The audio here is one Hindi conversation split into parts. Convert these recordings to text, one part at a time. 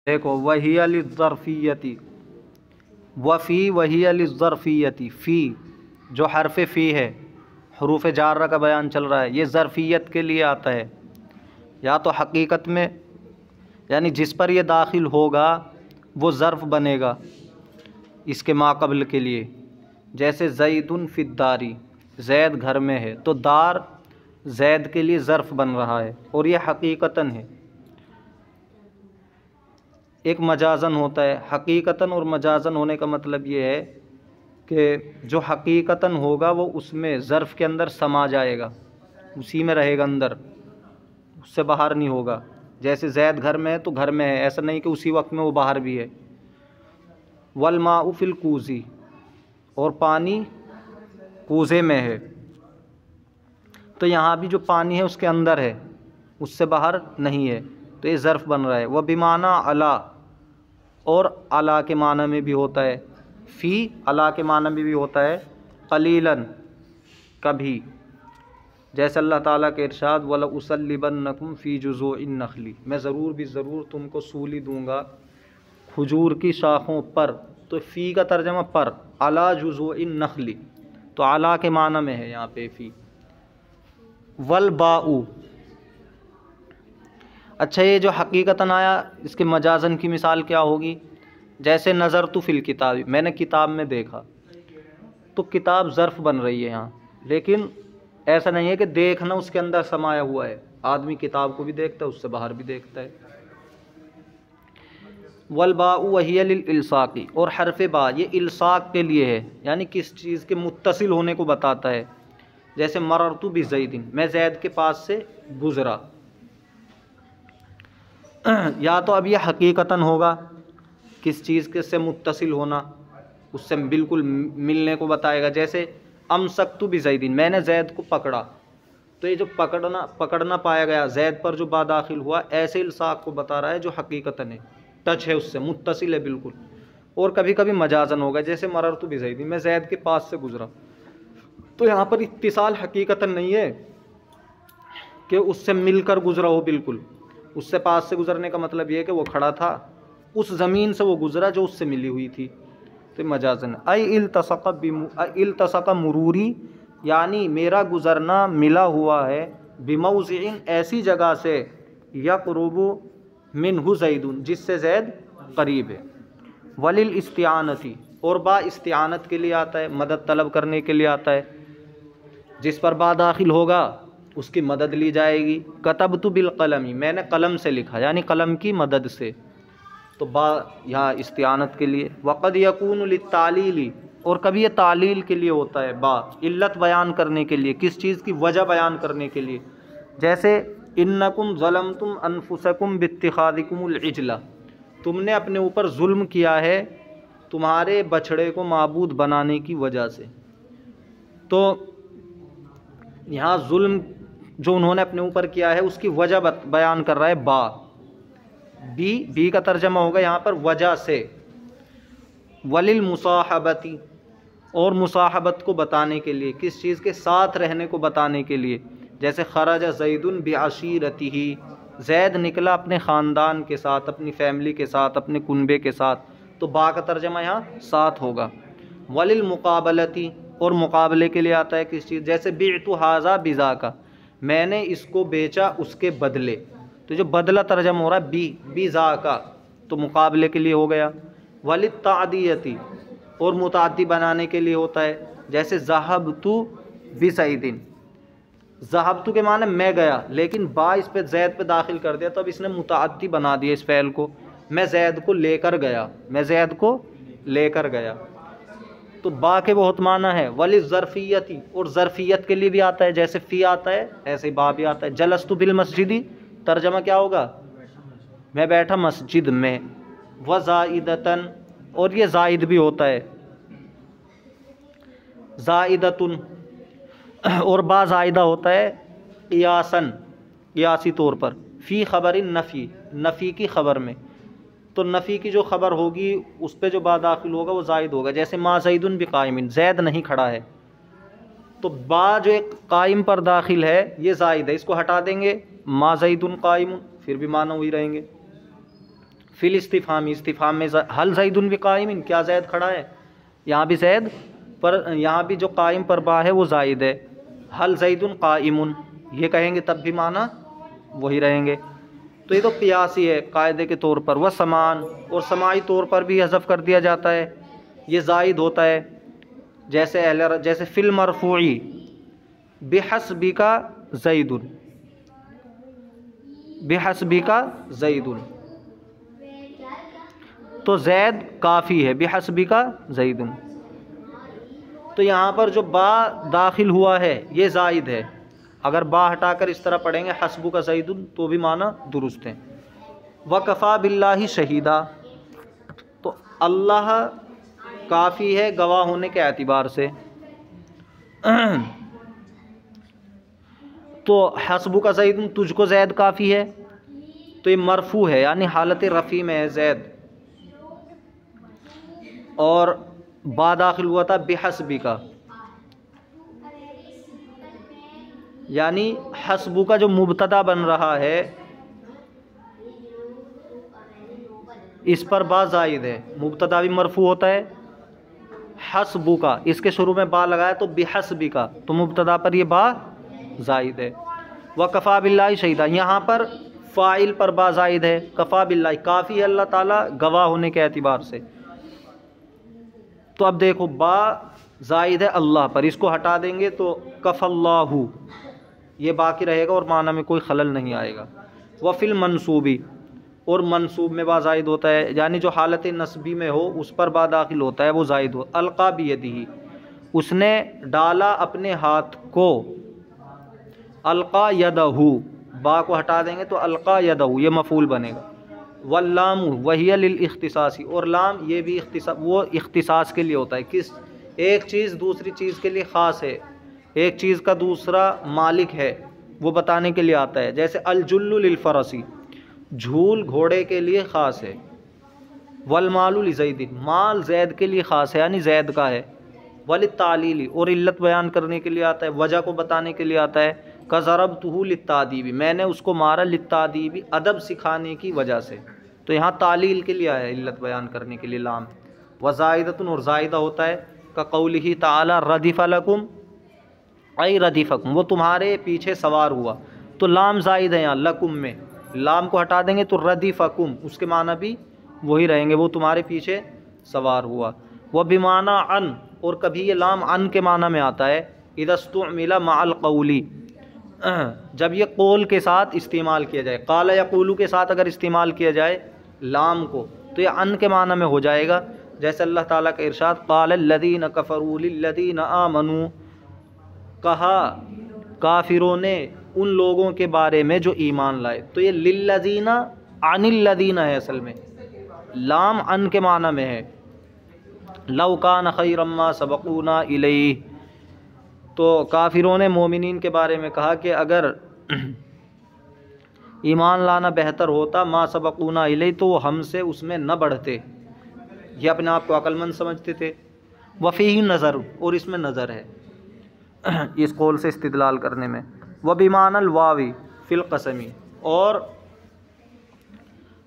देखो वही लिज़्ज़रफ़ियती, वफ़ी वही लिज़्ज़रफ़ियती, फ़ी जो हरफ फ़ी है, हरूफ जारा का बयान चल रहा है, ये ज़रफ़ियत के लिए आता है। या तो हकीकत में यानी जिस पर ये दाखिल होगा वो ज़र्फ़ बनेगा इसके माक़बल के लिए। जैसे ज़ैदुन फ़िद्दारी, ज़ैद घर में है, तो दार ज़ैद के लिए ज़र्फ़ बन रहा है और ये हकीकतन है। एक मजाज़न होता है, हकीकतन और मजाज़न होने का मतलब ये है कि जो हकीकतन होगा वो उसमें ज़र्फ़ के अंदर समा जाएगा, उसी में रहेगा अंदर, उससे बाहर नहीं होगा। जैसे ज़ैद घर में है तो घर में है, ऐसा नहीं कि उसी वक्त में वो बाहर भी है। वल्माउ फ़िल कूज़ी, और पानी कूज़े में है, तो यहाँ भी जो पानी है उसके अंदर है, उससे बाहर नहीं है, तो ये ज़र्फ़ बन रहा है। वह बिमाना अला, और अला के माना में भी होता है, फ़ी अला के माना में भी होता है, क़लीलन कभी। जैसे अल्लाह ताला के इरशाद वला उसल्लिबन्नकुम फ़ी जुज़ूइन नख़ली, मैं ज़रूर भी ज़रूर तुमको सूली दूँगा खजूर की शाखों पर। तो फ़ी का तर्जमा पर, अला जुज़ूइन नख़ली, तो अला के माना में है यहाँ पे फ़ी। वल बाऊ, अच्छा ये जो हकीकतन आया इसके मजाज़न की मिसाल क्या होगी? जैसे नज़र तो फ़िल किताब, मैंने किताब में देखा, तो किताब ज़र्फ़ बन रही है यहाँ, लेकिन ऐसा नहीं है कि देखना उसके अंदर समाया हुआ है। आदमी किताब को भी देखता है, उससे बाहर भी देखता है। वल बाऊ वहिय लिल इल्साक़ी, और हरफ बा ये इल्साक़ के लिए है, यानी किस चीज़ के मुत्तसिल होने को बताता है। जैसे मररतु बि ज़ैदिन, मैं ज़ैद के पास से गुज़रा, या तो अब ये हकीकतन होगा, किस चीज़ के से मुत्तसिल होना, उससे बिल्कुल मिलने को बताएगा। जैसे अमसक्तु बि ज़ैदिन, मैंने ज़ैद को पकड़ा, तो ये जो पकड़ना पाया गया, ज़ैद पर जो बा दाखिल हुआ, ऐसे इल्साक़ को बता रहा है जो हकीकतन है, टच है उससे, मुत्तसिल है बिल्कुल। और कभी कभी मजाज़न होगा, जैसे मररतु बि ज़ैदिन, मैं ज़ैद के पास से गुज़रा, तो यहाँ पर इत्तिसाल हकीकतन नहीं है कि उससे मिलकर गुज़रा हो, बिल्कुल उससे पास से गुज़रने का मतलब ये है कि वो खड़ा था, उस ज़मीन से वो गुज़रा जो उससे मिली हुई थी, तो मजाज़न। इल्तसक़ मुरूरी, यानी मेरा गुज़रना मिला हुआ है, बिमौज़िइन ऐसी जगह से, यक़रुबु मिन्हु ज़ैदुन जिससे ज़ैद करीब है। वलिल इस्तिआनती, और बा इस्तिआनत के लिए आता है, मदद तलब करने के लिए आता है, जिस पर बा दाखिल होगा उसकी मदद ली जाएगी। कतबतु बिल कलमी, मैंने कलम से लिखा, यानी कलम की मदद से, तो बा यहाँ इस्तिआनत के लिए। वक़द यकूनु लित्तालीली, और कभी ये तालील के लिए होता है, बा इल्लत बयान करने के लिए, किस चीज़ की वजह बयान करने के लिए। जैसे इन्नकुम ज़लमतुम अनफुसकुम बित्तिखादिकुमुल इजला, तुमने अपने ऊपर जुल्म किया है तुम्हारे बछड़े को माबूद बनाने की वजह से। तो यहाँ जुल्म जो उन्होंने अपने ऊपर किया है उसकी वजह बयान कर रहा है बा। बी का तर्जमा होगा यहाँ पर वजह से। वलिल मुसाहबती, और मुसाहबत को बताने के लिए, किस चीज़ के साथ रहने को बताने के लिए। जैसे खरज ज़ैदुन बिअशीरतिही, ज़ैद निकला अपने ख़ानदान के साथ, अपनी फैमिली के साथ, अपने कुनबे के साथ, तो बा का तर्जमा यहाँ साथ होगा। वलिल मुकाबलती, और मुकाबले के लिए आता है किस चीज़, जैसे बिअतु हाज़ा बिज़ा का, मैंने इसको बेचा उसके बदले, तो जो बदला तर्जमा हो रहा है बिज़ा का, तो मुकाबले के लिए हो गया। वलित तादियती, और मुताद्दी बनाने के लिए होता है, जैसे ज़हबतु बिसैदिन, ज़हबतु के माने मैं गया, लेकिन बा इस पे ज़ैद पे दाखिल कर दिया, तो अब इसने मुताद्दी बना दिया इस फ़ैल को, मैं ज़ैद को लेकर गया, मैं ज़ैद को लेकर गया, तो बा के बहुत माना है। वली ज़रफ़ियती, और ज़रफ़ियत के लिए भी आता है, जैसे फ़ी आता है ऐसे बा भी आता है। जलस्तु बिल मस्जिदी, तर्जमा क्या होगा, मैं बैठा मस्जिद में। व ज़ाइदतन, और ये ज़ाइद भी होता है, ज़ाइदतुन, और बा ज़ाइदा होता है क़ियासन, क़ियासी तौर पर। फ़ी ख़बरिन नफ़ी, नफ़ी की ख़बर में, तो नफ़ी की जो ख़बर होगी उस पर जो बा दाखिल होगा वो ज़ाइद होगा। जैसे मा ज़ैदुन बिक़ाइमिन, ज़ैद नहीं खड़ा है, तो बा जो एक कायम पर दाखिल है ये ज़ाइद है, इसको हटा देंगे मा ज़ैदुन क़ाइमुन, फिर भी माना वही रहेंगे। फिल इस्तिफ़ाम, इस्तिफ़ाम में हल ज़ैदुन भी कायमिन, क्या ज़ैद खड़ा है, यहाँ भी ज़ैद पर, यहाँ भी जो कायम पर बा है वो ज़ायद है। हल ज़ैदुन कायमुन ये कहेंगे तब भी माना वही रहेंगे। तो ये तो क़ियासी है कायदे के तौर पर। वह समान, और समाई तौर पर भी हज़फ कर दिया जाता है, ये ज़ायद होता है। जैसे फ़िल मरफ़ूई बिहस्बिका ज़ैदुन, बिहस्बिका ज़ैदुन, तो ज़ैद काफ़ी है, बिहस्बिका ज़ैदुन। तो यहाँ पर जो बा दाखिल हुआ है ये ज़ायद है, अगर बा हटाकर इस तरह पढ़ेंगे हस्बुका ज़ैदुन तो भी माना दुरुस्त है। वकफ़ा बिल्लाहि शहीदा, तो अल्लाह काफ़ी है गवाह होने के एतबार से। तो हस्बुका ज़ैदुन तुझको ज़ैद काफ़ी है, तो ये मरफू है यानी हालत रफ़ी में है ज़ैद, और बा दाखिल हुआ था बेहस्बी का, यानी हस्बू का जो मुब्तदा बन रहा है इस पर बा ज़ायद है, मुब्तदा भी मरफू होता है। हस्बू का इसके शुरू में बा लगाया तो बेहस्बी का, तो मुब्तदा पर ये बा ज़ायद है। व कफ़ा बिल्लाहि शहीदा, यहाँ पर फ़ाइल पर बा ज़ायद है, कफ़ा बिल्लाहि काफ़ी है अल्लाह ताला गवाह होने के एतबार से। तो अब देखो बा ज़ायद है अल्लाह पर, इसको हटा देंगे तो कफ़ल्लाहु ये बाकी रहेगा और माना में कोई खलल नहीं आएगा। व फिल मंसूबी, और मंसूब में बा ज़ायद होता है, यानी जो हालत नस्बी में हो उस पर बा दाखिल होता है वो ज़ायद हो। अलक़ा बियदिही, उसने डाला अपने हाथ को, अलक़ा यदहू बा को हटा देंगे तो अलक़ा यदहू ये मफ़ूल बनेगा। वल्लाम वहिया लिल इख्तिसासी, और लाम ये भी वो इख्तिसास के लिए होता है, किस एक चीज़ दूसरी चीज़ के लिए ख़ास है, एक चीज़ का दूसरा मालिक है वो बताने के लिए आता है। जैसे अलजुल्लु लिल फ़रसी, झूल घोड़े के लिए ख़ास है। वल मालु लिज़ैदिन, माल ज़ैद के लिए ख़ास है यानी ज़ैद का है। वलित तालीली, और इल्लत बयान करने के लिए आता है, वजह को बताने के लिए आता है। कज़रबतुहु लित्तादीबी, मैंने उसको मारा लित्तादीबी अदब सिखाने की वजह से, तो यहाँ तालील के लिए आया है, इल्लत बयान करने के लिए लाम। वज़ाइदतुन, और ज़ायदा होता है का कौलिही ताला रदिफ़ लकुम आई रदीफ़कुम, वो तुम्हारे पीछे सवार हुआ, तो लाम ज़ायद है यहाँ लकुम में, लाम को हटा देंगे तो रदीफ़कुम उसके माना भी वही रहेंगे, वो तुम्हारे पीछे सवार हुआ। वह बिमाना अन, और कभी ये लाम अन के माना में आता है। इदस्तुमिला माअल कौली, जब ये कौल के साथ इस्तेमाल किया जाए, काला या कूलू के साथ अगर इस्तेमाल किया जाए लाम को तो ये अन के माना में हो जाएगा। जैसे अल्लाह ताला का इरशाद क़ालल्लज़ीन कफ़रू लिल्लज़ीन आमनू, कहा काफिरों ने उन लोगों के बारे में जो ईमान लाए, तो ये लिल्लज़ीना अनिल्लज़ीना है, असल में लाम अन के माना में है। लौ कान खैरम मा सबक़ूना इलैहि, तो काफिरों ने मोमिनीन के बारे में कहा कि अगर ईमान लाना बेहतर होता मा सबक़ूना इलैहि, तो वो हमसे उसमें न बढ़ते, ये अपने आप को अक्लमंद समझते थे। वफ़ीही नज़र, और इसमें नज़र है इस कौल से इस्तिदलाल करने में। व बिमानल वावी फ़िल क़समी, और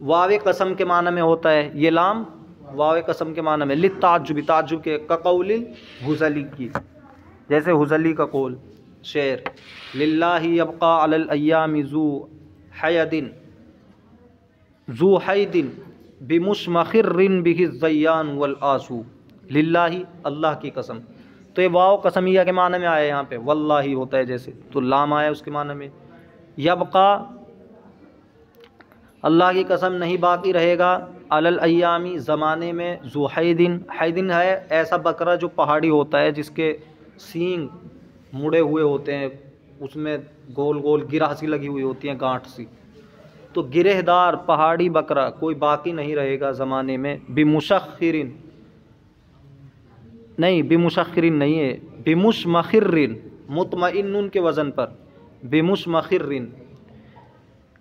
वावे कसम के माना में होता है ये लाम, वावे कसम के माना में लित ताज्जुब, ताज्जुब के कक़ौलिल हुज़ली की, जैसे हुज़ली का कौल शेर लिल्लाहि यबक़ा अलल अय्यामि ज़ू हैदिन ज़ू हैदिन बिमुशमखिर्रिन बिहि ज़य्यान वल आसू, लिल्लाहि अल्लाह की कसम, तो ये वाव कसमिया के माने में आया, यहाँ पे वल्लाही होता है जैसे, तो लाम आया उसके माने में। यबका अल्लाह की कसम नहीं बाकी रहेगा, अलल अय्यामी ज़माने में, ज़ू हैदिन, हैदिन है ऐसा बकरा जो पहाड़ी होता है जिसके सींग मुड़े हुए होते हैं, उसमें गोल गोल गिरह सी लगी हुई होती हैं, गांठ सी, तो गिरहेदार पहाड़ी बकरा कोई बाकी नहीं रहेगा ज़माने में। बिमुशखिरिन नहीं, बिमुशखिरिन नहीं है, बिमुशमखिर्रिन, मुतमइन्नुन के वज़न पर, बिमुशमखिर्रिन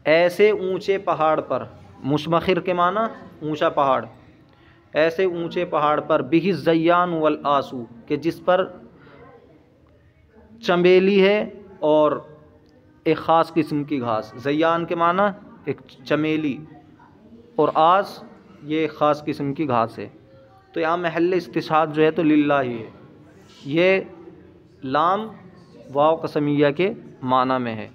ऐसे ऊंचे पहाड़ पर, मुशमखिर के माना ऊंचा पहाड़, ऐसे ऊंचे पहाड़ पर, बिहि ज़य्यान वल आसू के जिस पर चंबेली है और एक ख़ास किस्म की घास, ज़य्यान के माना एक चमेली, और आस ये ख़ास किस्म की घास है। तो यहाँ महल इस्तिशाद जो है तो लिल्लाह ही है। ये लाम वाव कसमिया के माना में है।